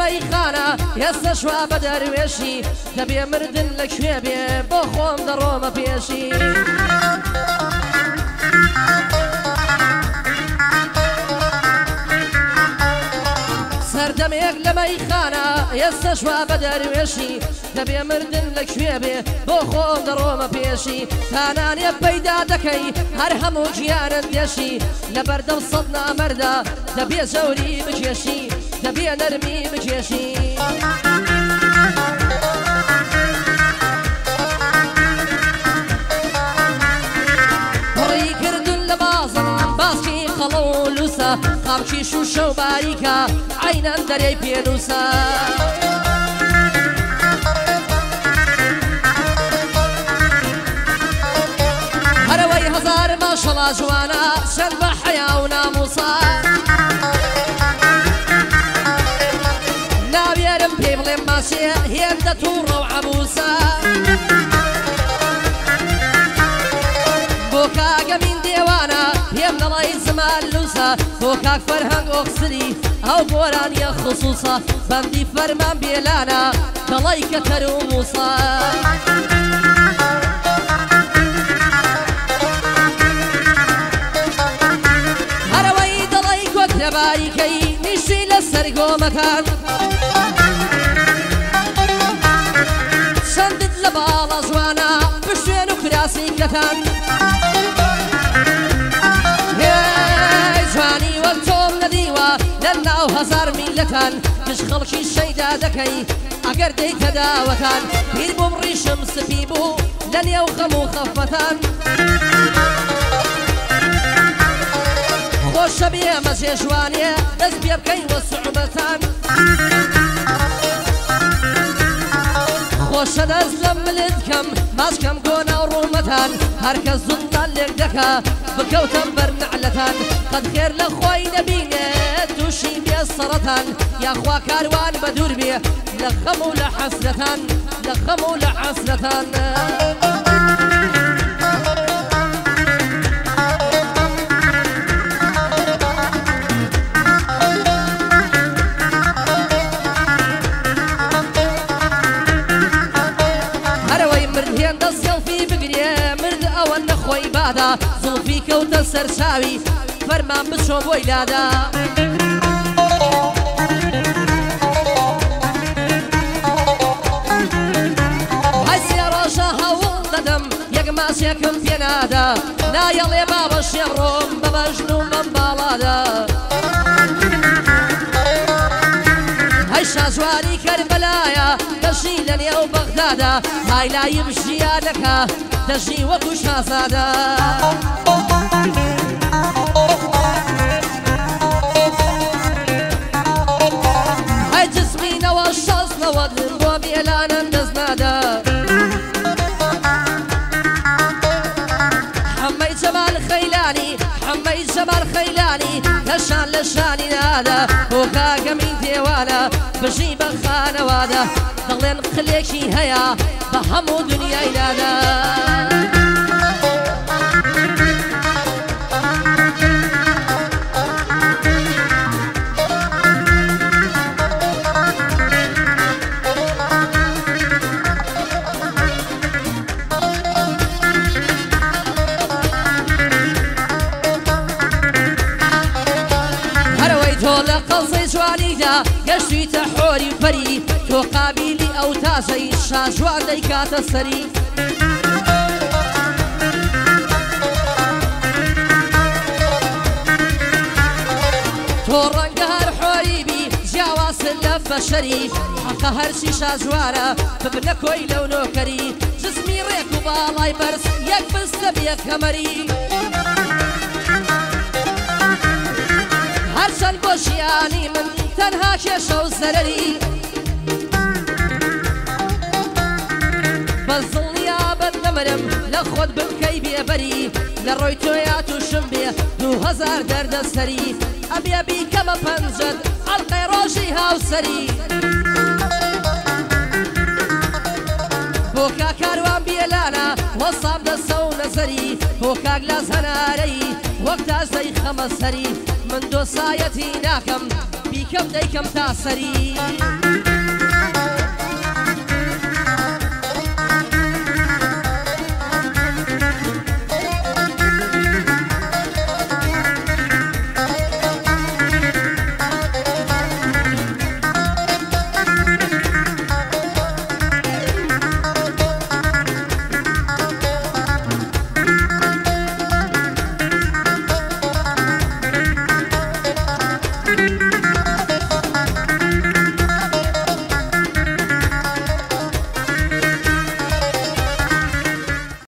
مەیخانە هێستا شوا بە دەروێشی دەبێ مردن لەکوێ بێ بۆ خۆم دەڕۆمە پێشی سەردەمێک لە مەیخانە هێستا شوا بە دەروێشی دەبێ مردن لەکوێ بێ بۆ خۆم دەڕۆمە پێشی تانانێ پەیدا دەکەی هەر هەموو گیانت دێشی لە بەردەم سەد نامەردا دەبێ زەوری بکێشی دەبێ نەرمی بکێشی پڕی کردن لە بازم باسکی خەڵە و لوسە قامچی شوشە و باریکە عینەن دەرەی پێنووسە هەرەوەی هەزار ماشەڵا جوانە چەند بە حەیا و ناموسە ناوێرم پێی بڵێم ماسێ هێندە تووڕە و عەبوسە بۆ کاگەمین دێوانە پێم دەڵی زمان لوسە بۆ کاک فەرهەنگ ئۆکسری ئەو گۆرانیە خصوصە بەندی فەرمان بێلانە دەڵی کەتەر و موسە هەرەوەی دەڵی کۆت لە باریکەی نیشتی لە سەرگۆمەکان چەندت لە باڵە جوانە بشوێن و کراسی کەتان جوانی وەک تۆم نەدیوە لە ناو هەزار میلەتان کش خەڵکی شەیدا دەکەی ئەگەر دەیتە داوەتان پیر بووم ڕیشم سپی بوو لە نێو خەم و خەفەتان خۆشە بێ مەزێ جوانێ دەست پێ بکەین وە سوعبەتان خۆشە دەست لە ملت کەم ماسکەم گۆنە و ڕوومەتان هەرکەس زوڵتان لێک دەکا بکەوتم بەرنەعلەتان قەت خێر لە خۆی نەبینێت تووشی بێ سەرەتان یاخوا کاروان بە دوور بێ لە خەم و لە حەسرەتان لە خەم و لە حەسرەتان زڵفی کەوتە سەرچاوی فەرمان بچۆ بۆی لادا هەی سێ ڕۆژە هەوڵ دەدەم یەک ماسێکم پێنادا نایەڵێ بابە شێڕۆم بە بەژن و مەمباڵادا هەی شاژواری کەربەلایە دەژی لە نێو بەغدادا های لایم ژیانەکە دەژی وەکو شازادە هەی جسمینەوە شەزنەوە بۆ بێلانم دەست نادا حەمەی جەمال خەیلانی حەمەی جەمال خەیلانی لەشان لە شانی نادا بۆ کاگەمین دێوانە بژی بە خانەوادە دەڵێن قلێکی هەیە بە هەموو دنیای نادا گەشتیتە حۆری فەری تۆ قابیلی ئەو تازەی شاژوان دەیکاتە سەری تۆ ڕەنگە هەر حۆری بی جیاوازن لە بەشەری حەقە هەرچی شاژوارە ببنە کۆی لەو نۆکەری جسمی ڕێک و باڵای بەرز یەک بستە بێ کەمەری هەرچەند بۆ ژیانی من تەنها کێشە و زەرەری بە زڵیا بەردەمەرم لە خۆت بمکەی بێبەری لە ڕۆی تۆیا تووشم بێ 2000 دەردەسەری ئەبێ بیکەمە پەنجەد ئەڵقەی ڕۆژی هاوسەری بۆ کاکاروان بێلانە وەسام دەسە و نەزەری بۆ کاک لاز هەنارەی وەک تازەی خەمە سەری من دۆسایەتی ناکەم بیکەم دەیکەم تا سەری